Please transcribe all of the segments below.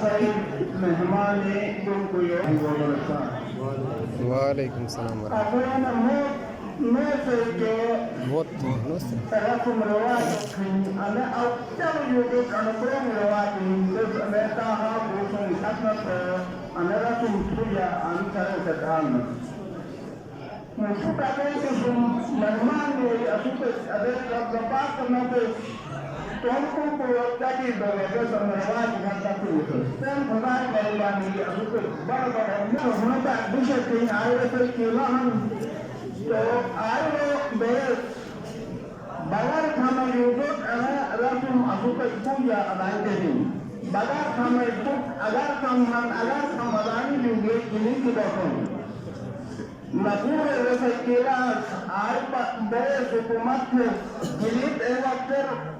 مہمان کو وعلیکم السلام Tuanku pulau tadi berbeda sama lagi kata itu. Dan pernah melani aku baru mana bisa tinggal air terkilahan. So air ber bagar kami hidup langsung aku punya anak ini. Bagar kami hidup agar kami juga ini kita pun. Nakure terkilah air ber hukumat jilid waktu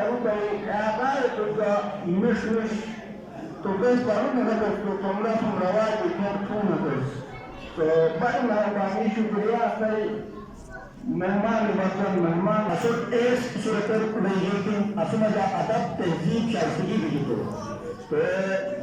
arubai abai juga mish to bes baru naga to tomla sumrawa ikon tuna bes to baru naga kami syukriya sai mehman basan mehman maksud suratul rejim asmaja adab tehzib syar'i begitu to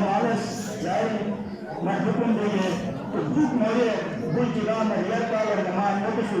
malas dari madhukun dia to duk mole buljiga mariya kalar mehman notisu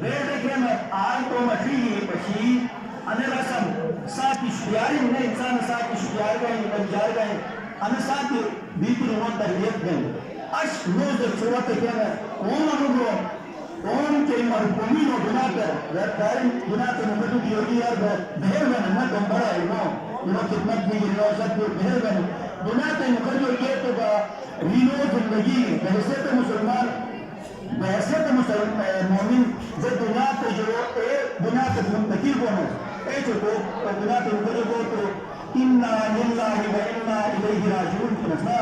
بیٹے کے میں آئی تو مٹھی پچھی انے رسم ساتھی شیاری نے انسان ساتھی شیار گئے بنجار گئے انے ساتھی بیتی روان تربیت گئے اش روز چھوڑتے کیا ہے کون انگو کون کے مرکومی نو گناہ کر دارین گناہ کے مقدو کی ہوگی یار بہر میں نمت بمبرا ہے انہوں خدمت بھی گئی روزت بھی بہر میں گناہ کے مقدو یہ تو با رینو زندگی بحثیت مسلمان بحثیت مومن جو گناہ کے جو گناہ کے منتقی کو ہے اے چھوٹو گناہ کے مقدو کو تو اِنَّا لِلَّهِ وَإِنَّا إِلَيْهِ رَاجِعُونَ کی نسنا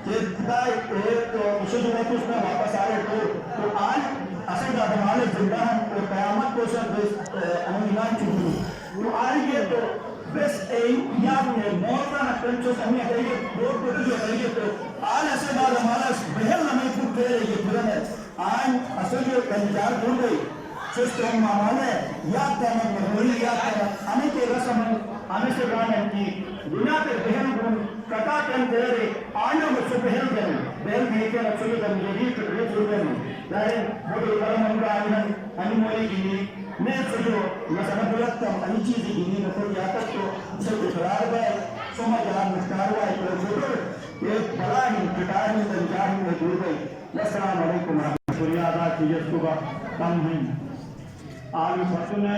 کہ خدای ایک مشہد وقت اس میں واپس آئے تو آج اصل دادمالے زندہ ہم تو قیامت کو سر انہیمان چکی تو آئی یہ تو بس یاد میں موتا نہ کنچو سمی اکریے دور کو جو اکریے تو آج اصل دادمالے بہل نمی پھوٹ پھیرے یہ پھرن ہے آج اصل جو کنجار دھول گئی سسٹم مامانے یاد کرنا محولی یاد کرنا ہمیں کے رسم ہمیں سے گانے کی دنیا کے بہن گن کتا کن دے رہے آئیوں میں سے بہن گئے بہن بھی کے رسولی کا مجھید تقریب سوڑے میں ظاہر بڑی کرم ہم کا آئین ہمیں مولی گینی میں سے جو مثلا بلکتا ہم انی چیزی گینی نفر یا تک تو اسے کچھ رار گئے سوما جلال مشکار ہوا ہے تو چھوٹر ایک بڑا ہی کٹار ہی تنجار ہی میں دور گئی السلام علیکم ورحمۃ اللہ آزاد کی جس کو کم ہیں آج بچوں نے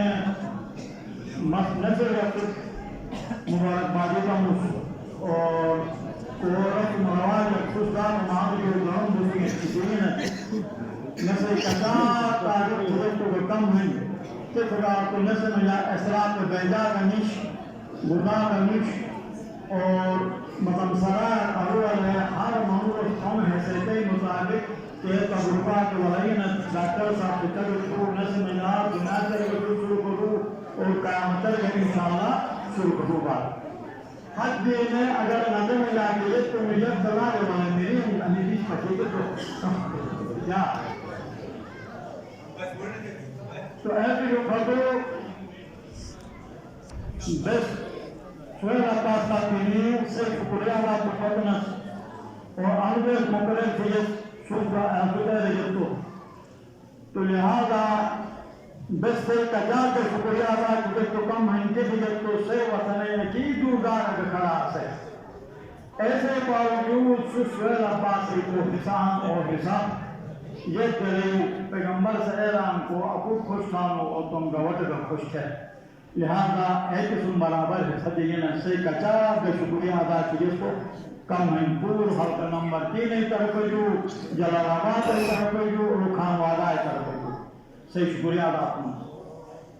نظر رکھت مبارک بادی کا اور قورت مرواج خصدان مہاں جو گرم بزنگ اتکین ہے نسل کتا تاریخ خودت کو کم ہیں تفرار کو نسل میں اسرات بیدا کا نش گردہ کا نش اور مطلب سرائے اول ہے ہر محور قوم حیثیتی مطابق کہ تغربات ولین ڈاکٹر صاحب کی طرف شروع نسل میں نار دنیا سے شروع کرو اور قیامتر کے انشاءاللہ شروع کرو بات حد میں اگر نظر میں لاغیے تو مجھے دلا رہے والے میری انیدیش پچھے گے تو یا تو ایسی جو خطو بس سوئے اللہ صاحب کے لیے صرف شکریہ اللہ کو فتنس اور آنویس مقرر چیز شکرہ احسودہ رجتو تو لہذا بس سے کجا کے شکریہ اللہ کو جس کو کم ہنگے دیجتو سے وطنے کی دوزار اگر کھڑا سے ایسے باوجود سوئے اللہ کو حسان اور حسان یہ تیرے پیغمبر سے اعلان کو اپو خوش کھانو اور تم گوٹ کا خوش ہے لہذا ایک قسم برابر ہے صدیین سے کچا بے شکریہ ادا کی جس کو کم منپور حلق نمبر 3 طرف جو جلال آباد طرف جو رکھان وعدہ طرف جو سے شکریہ ادا کرنا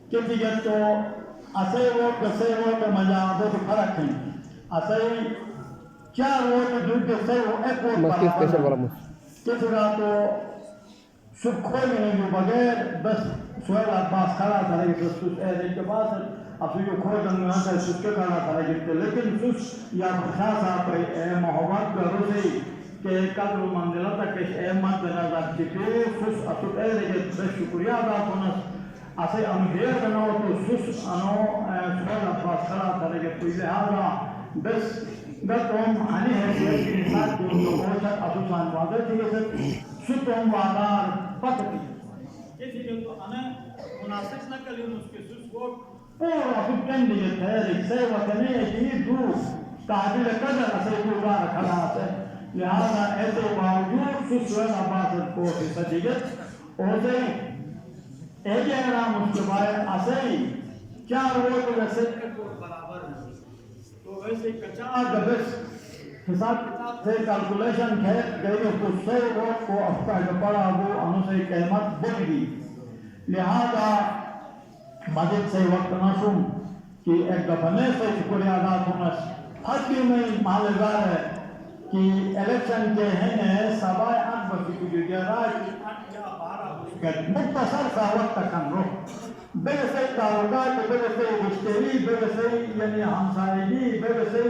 کسی جت تو اسے ووٹ کسے ووٹ مجاعدوں تو فرق ہیں اسے 4 ووٹ جو کسے وہ ایک ووٹ برابر کسی رات تو سب کھوئی میں جو بغیر بس سوئل عباس کھڑا تھا لیکن سوس ایدے کے بعد اب جو کھوئی دنگی آتا ہے سوس کے کھڑا تھا لیکن سوس یا خاص آپ اے محبت کا رسی کہ قدر و منزلہ تک اس احمد نظر چکے سوس اتوت ایدے کے بس شکریہ ادا کنس اسے امہیر بناو تو سوس انو سوئل عباس کھڑا تھا لیکن لہذا بس گتوں ہنی حیثیت کی نسات جو ہوشت اتوسان وعدہ چکے ستوں وعدار پتتی یہ تھی تو انہیں مناسب نہ کلی اس کے سوس کو پورا سکن دیئے تھے سے وطنے کی دور قابل قدر اسے دوبار کھڑا سے لہذا ایسے باوجود سوسوین عباست کو سجیت اسے ایک احرام اس کے بارے اسے 4 ووٹ ویسے ایک ووٹ برابر ہے تو ویسے کچا دبس حساب کتاب سے کالکولیشن کھیت گئی تو 100 ووٹ کو افتا جو پڑا وہ انہوں سے قیمت بڑھ گئی لہذا مجد سے وقت ناسم کہ ایک دفعنے سے شکریہ ادا کنس حقی میں مالزار ہے کہ الیکشن کے ہیں سوائے 8 بچی کو جو گیرہ کی 8 یا 12 بچی مختصر سا وقت کن رو بے سے تعلقات بے سے مشتری بے سے یعنی ہمسائیگی بے سے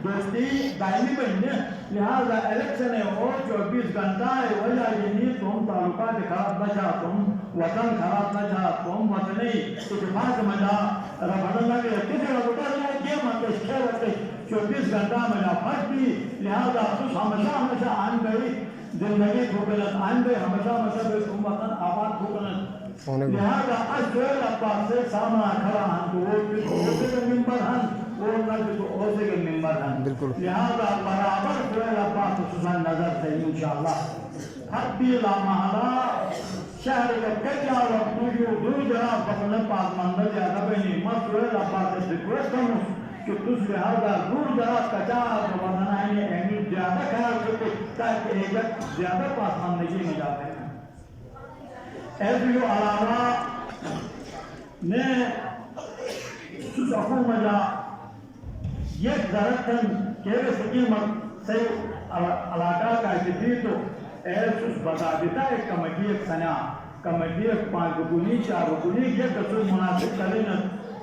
دوستی دائمی بننے لہذا الیکشن ہے اور 24 گھنٹہ ہے وجہ یعنی تم تعلقات خراب نہ جا تم وطن خراب نہ جا تم وطنی اتفاق میں جا ربھڑن لگے کسی ربھڑا جائے یہ مطلب خیر ہوتے 24 گھنٹہ میں جا فرق بھی لہذا ہمیشہ آن گئی زندگی کھوکلت آن گئی ہمیشہ بے وطن آباد کھوکلت لہذا سہیل عباس سے سامنا کھڑا ہن تو وہ کے ممبر ہن وہ نہ تو اوسے کے ممبر ہن لہذا برابر سہیل عباس سبحان نظر سے انشاءاللہ حبی لا محلا شہر کے کجا وقت دو جناب فضل پاک مندر زیادہ بینی سہیل عباس سے ریکویسٹ کروں کہ تجھ لہذا دور دراز کجا بنانے اہمیت زیادہ خیال کرتے تاکہ ایجت زیادہ پاس مندگی میں جاتے ہیں ایسے علاوہ نے حکومت یک درختن کیرے سکیمت سے علاقہ کا جدید تو ایسوس بتا دیتا ہے کمیٹی ایک سنہ کمیٹی ایک 5 رکنی 4 رکنی یہ کسوس مناسب کریں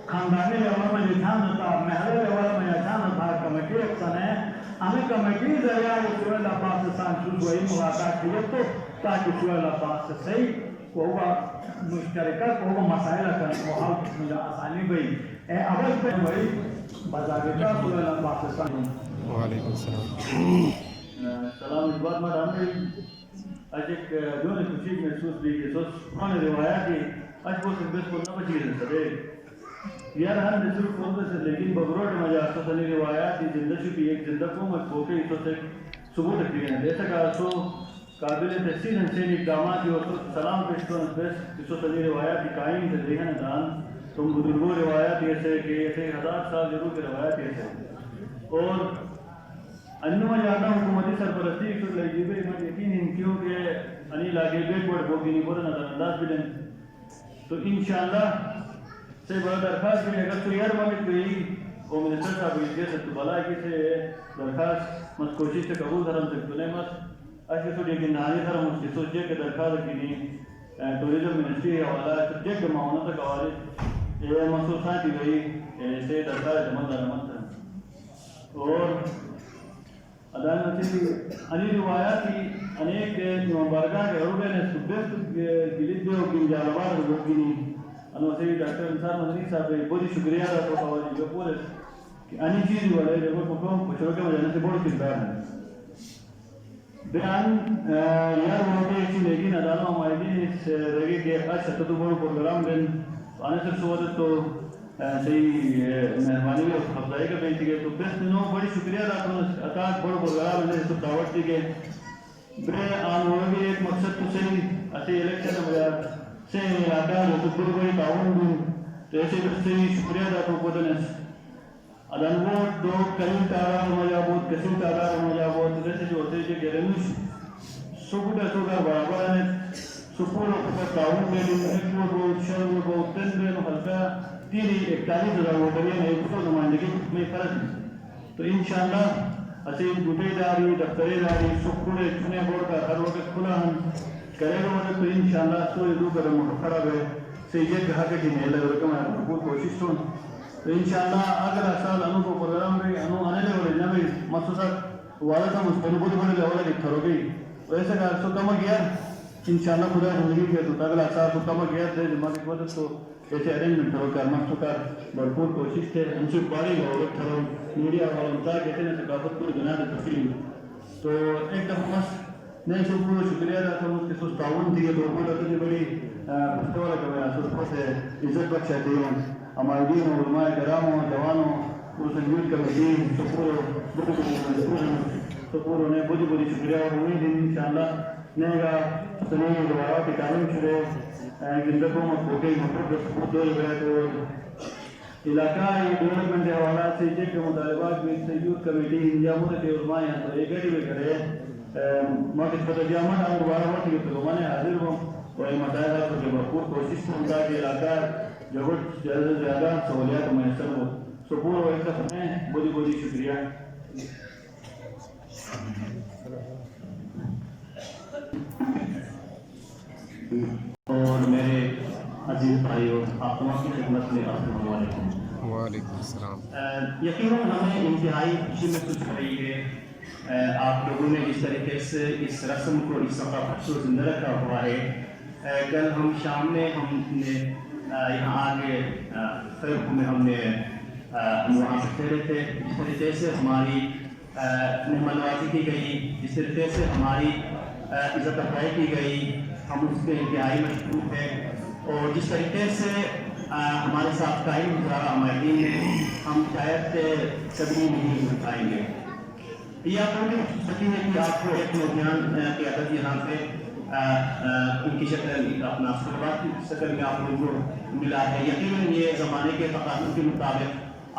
خاندانی لیول میں جتھان تھا محلے لیول میں جتھان تھا کمیٹی ایک سنہ ہمیں کمیٹی ذریعہ سہیل عباس سے سانسوس وہی ملاقات کیے تو تاکہ سہیل عباس سے صحیح کوگا مشترکہ کوگا مسائلہ کرنے کو حل مجھے آسانی بھئی اول پہ وہی بزاگتہ سہیل عباس سے سانسوس وعلیکم السلام سلام اس بات میں ہمیں آج ایک جو نے خوشی محسوس بھی کہ سوچ کھانے روایات کی آج وہ سب بیس کو نہ بچی رہے سرے یار ہم نصر کھولتے سے لیکن بغروٹ مجھے آسا سنی روایات کی زندہ شکی ایک زندہ کو مجھ کھوکے اس سے ثبوت رکھتی ہیں ایسا کہا سو قابل تحسین انسین اقدامات کی وقت سلام پیش کرنے بیس اس سنی روایات کی قائم سے دیکھنے دان تم بزرگوں روایات ایسے کہ ایسے 1000 سال ضرور کی روایات ایسے اور انہوں جانا حکومتی سرپرستی ایک سو لگیبے میں یقین ان کیونکہ انہی لاغے بیک ورڈ بوگی نہیں بولا نظر انداز بلن تو انشاءاللہ سے بڑا درخواست بھی اگر تو یار ممت کوئی وہ منسٹر صاحب ایجیے سے تو بلا کی سے درخواست مس کوشش سے قبول دھرم سے تو نہیں مس ایسے سو دیکھ ناری دھرم اس کی سوچے کہ درخواست کی نہیں ٹوریزم منسٹری حوالہ ہے تو دیکھ کہ معاونہ تک حوالے یہ مصروفات ہی گئی سے درخواست جمع درمت ہے اور ادان نتیجی انی روایات کی انیک بارگاہ کے عروبے نے سبیست گلید دے و کنجالوار روگینی انو سیدی ڈاکٹر انسان مدنی صاحب بہت شکریہ رہا تو حوالی جو پورے کہ انی چیز والے جب وہ پکڑوں کے مجھنے سے بہت کردار ہے بیان یار ہوتے اسی لیکن ادانو ہماری دین اس رگی کے آج ستتو بڑو پروگرام دن آنے سے سوالت تو صحیح مہربانی اور خفضائی کا بیٹی گئے تو بس نو بڑی شکریہ ادا کروں اتاک بڑو پروگرام ہے سب دعوت دی گئے برے آن ہوئے بھی ایک مقصد تو صحیح اسی الیکشن ہو سے علاقہ جو تو بڑی تعاون دوں تو ایسے بس صحیح شکریہ ادا کروں پودنس ادان وہ دو قلیل تعداد مجابود کثیر تعداد مجابود جیسے جو ہوتے ہیں کہ گرنوش سکوٹا سوگا برابر ہے سکول کا تعاون میں ایک وہ شہر وہ تن دن حلقہ 41,000 ووٹریاں ہیں اس کو نمائندگی میں فرق ہے تو انشاءاللہ اسی گوٹے داری دفتری داری سکولے چنے بورڈ کا ہر وقت کھلا ہم کرے گا مطلب تو انشاءاللہ سوئی دو کرم خراب ہے سیجے کہا کہ نہیں لگ رکم ہے بہت کوشش سن تو انشاءاللہ اگر سال انو کو پروگرام بھی انو آنے لے والے جنبی مخصوصات والدہ مستقبل بہت بڑے لے والے لکھا رو گئی ویسے کہا سو کم گیا انشاءاللہ خدا زندگی کے تو اگلا سال تو کم گیا دے جماعت کی مدد تو ایسے ارینجمنٹ کرو کر مخصوصات بھرپور کوشش تھے ان سے باری غورت تھرو میڈیا والنتا کہتے ہیں ثقافت پوری دنیا میں تفصیل تو ایک دفعہ مس نہیں سب کو شکریہ ادا کروں اس کے سوچ تعاون دیے تو وہ لگتے بڑی مستوى كما سلطة إزاي بتشاتيون أما يدين علماء كرامه جوانه وسنجود كمدين سپورو نے بڑی بڑی شکریہ اور امید ان شاء اللہ نیگا سنی روایات تعلیم شروع زندگوں میں کوٹے مطلب دو گئے تو علاقائی ڈیولپمنٹ حوالات سے جے کے مطالبات میں سنجود کمیٹی انجاموں کے علماء ہیں تو ایک گھڑی میں کرے موقع پر جامعہ ہم دوبارہ وقت کی تو میں حاضر ہوں اور یہ مسائل کو جو بھرپور کوشش کرتا کہ علاقہ ضرورت زیادہ سے زیادہ سہولیات میسر ہو سپور اور ایک دفعہ میں بڑی بڑی شکریہ اور میرے عزیز بھائیوں آپ تمام کی خدمت میں السلام علیکم وعلیکم السلام یقیناً ہمیں انتہائی خوشی محسوس ہو رہی ہے آپ لوگوں نے اس طریقے سے اس رسم کو اس ثقافت کو زندہ رکھا ہوا ہے کل ہم شام میں ہم نے یہاں آگے فرق میں ہم نے وہاں سے ٹھہرے تھے اس طریقے سے ہماری مہمان نوازی کی گئی اس طریقے سے ہماری عزت افزائی کی گئی ہم اس کے انتہائی مشکور ہیں اور جس طریقے سے ہمارے ساتھ قائم ہوا ماہرین نے ہم شاید کبھی نہیں بھول پائیں گے. یہ آپ لوگوں کی خوشی ہے کہ آپ کو ایک نوجوان قیادت یہاں پہ ان کی شکل اپنا صحبات کی شکل میں آپ لوگوں کو ملا ہے. یقیناً یہ زمانے کے تقاضوں کے مطابق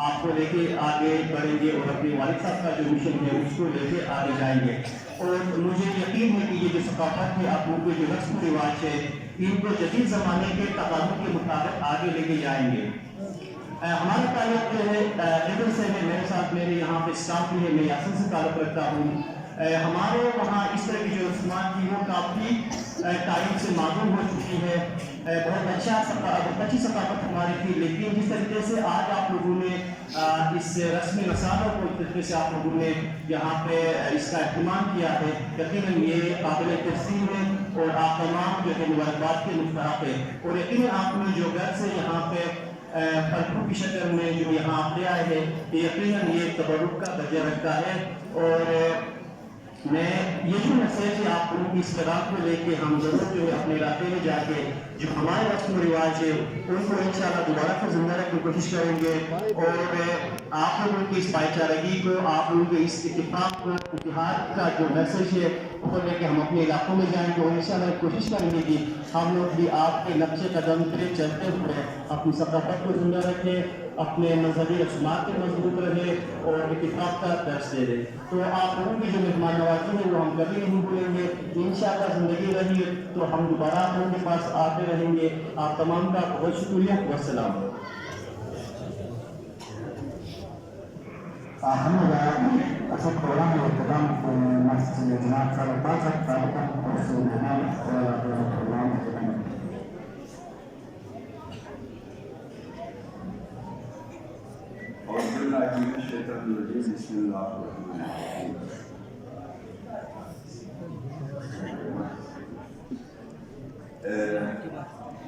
آپ کو لے کے آگے بڑھیں گے اور اپنے والد صاحب کا جو مشن ہے اس کو لے کے آگے جائیں گے. اور مجھے یقین ہے کہ یہ جو ثقافت ہے آپ لوگوں کے جو رسم و رواج ہے ان کو جدید زمانے کے تقاضوں کے مطابق آگے لے کے جائیں گے. ہمارا تعلق جو ہے ادھر سے ہے, میرے ساتھ میرے یہاں پہ اسٹاف بھی ہے, میں یاسین سے تعلق رکھتا ہوں. ہمارے وہاں اس طرح کی جو رسومات کی وہ کافی تاریخ سے معلوم ہو چکی ہے. بہت اچھی ثقافت ہماری تھی, لیکن جس طریقے سے آج آپ لوگوں نے اس رسم رسالوں کو اس طریقے سے آپ لوگوں نے یہاں پہ اس کا اہتمام کیا ہے, یقیناً یہ قابل تحسین ہے اور آپ تمام جو ہے مبارکباد کے مستحق ہے. اور یقیناً آپ نے جو گھر سے یہاں پہ پھلوں کی شکل میں جو یہاں آپ لے آئے ہیں یقیناً یہ تبرک کا درجہ رکھتا ہے. اور میں یہی میسیج ہے آپ لوگوں کی اس پیغام کو لے کے ہم ضرور جو ہے اپنے علاقے میں جا کے جو ہمارے رسم و رواج ہے ان کو انشاءاللہ دوبارہ سے زندہ رکھنے کی کوشش کریں گے. اور آپ لوگوں کی اس بھائی چارگی کو, آپ لوگوں کے اس اتفاق کو, اتحاد کا جو میسیج ہے اس کو لے کے ہم اپنے علاقوں میں جائیں گے اور انشاءاللہ کوشش کریں گے کہ ہم لوگ بھی آپ کے نقش قدم پہ چلتے ہوئے اپنی ثقافت کو زندہ رکھیں, اپنے مذہبی رسومات کے مضبوط رہے اور اتفاق کا درس دے دیں. تو آپ لوگوں کی جو مہمان نوازی ہے وہ ہم کبھی نہیں بھولیں گے. انشاءاللہ زندگی رہی تو ہم دوبارہ آپ لوگوں کے پاس آتے رہیں گے. آپ تمام کا بہت شکریہ. والسلام. اصل پروگرام احترام مسجد جناب صاحب پاک تعلق پروگرام بسم اللہ الرحمن الرحیم.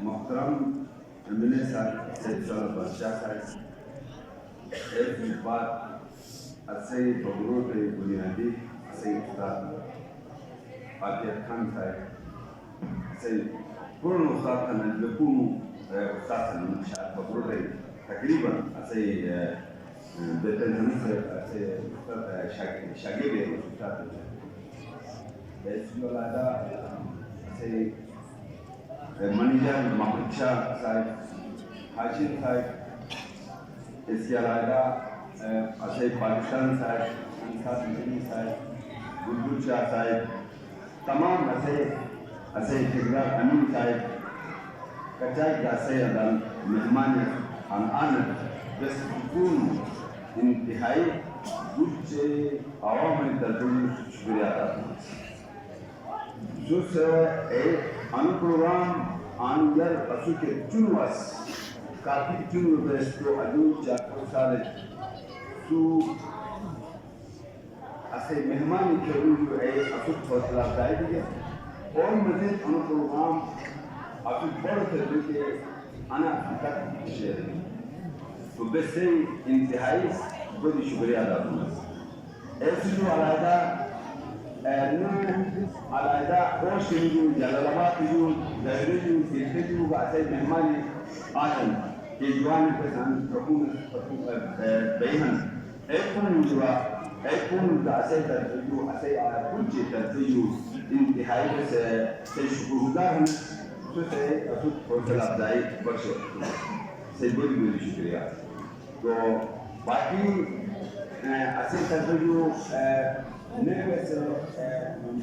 محترم MLA صاحب سید شاہ بادشاہ صاحب, ایک بات اسی بغرور بنیادی اسی استاد عاطف خان صاحب اسی پورن استاد کا نجلکون استاد کا نمشاد بغرور تقریباً اسی بہتر ہمیں سے شاگرد ہے استاد اس کو علیحدہ سے منیجر محمد شاہ صاحب, حاشم صاحب, اس کے علیحدہ اسے پاکستان صاحب, انصاف مدنی صاحب, بلبل شاہ صاحب, تمام اسے ٹھیکدار امین صاحب کچائی کا سے مہمان آن بس کون انتہائی کچھ عوامی ترجمہ شکریہ ادا کرتا ہوں. جو سے ان پروگرام آن گر اسو کے چنواس کافی چنو بیس کو ادو چاکو سالے سو اسے مہمانی کے جو ہے اسو حوصلہ افزائی دیگه اور مزید ان پروگرام اسو بڑھ کر کے انا تک شیئر تو بس سے انتہائی بڑی شکریہ ادا کروں. ایسی جو علیحدہ علیحدہ روش کے جو جلال آباد کے جو دہلی جو سیلتے جو اسے مہمانی آجن کہ جوان پسان حکومت بیہن ایک کون اسے ترجیح اسے کچھ ترجیح انتہائی سے شکر گزار ہیں تو سے حوصلہ افزائی بخش سے بڑی شکریہ. تو باقی اسے ترجیح نئے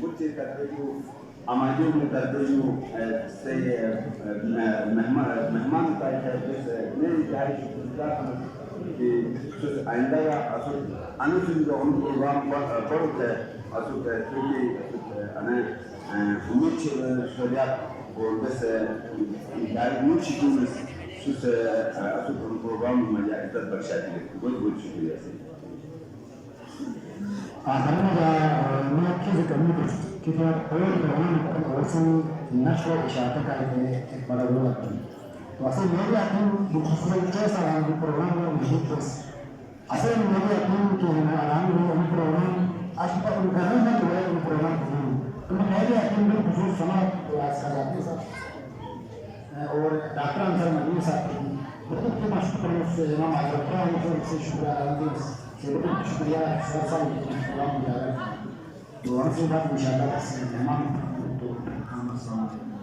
بچے ترجیح ہمارے میں ترجیح سے مہمان کا ہے نئے انتہائی شکر گزار ہیں کہ آئندہ کا انوسن جو ان پروگرام بڑھت ہے اسو کیونکہ امید شریعت اور بس انتہائی نور شکر سوس اسو پروگرام میں عزت بخشا دی. بہت بہت شکریہ سے. میں کی ذکر کہ اور پروگرام ورسن نشر اشاعت کا ایک بڑا رول ہے. تو اصل میری اپنی مخصوص کیسا ہے پروگرام میں مشکل اصل میری اپنی کہ آرام میں پروگرام آج تک ان کا نہیں ہے کہ وہ پروگرام تو میں میری اپنی خصوص سماعت آج کا جاتے سر اور ڈاکٹر انصر مدنی صاحب کی بہت کی مشکور سے امام حضرت خان سے شکریہ سر صاحب سلام دیا تو ہم سے بات انشاءاللہ مہمان تو السلام علیکم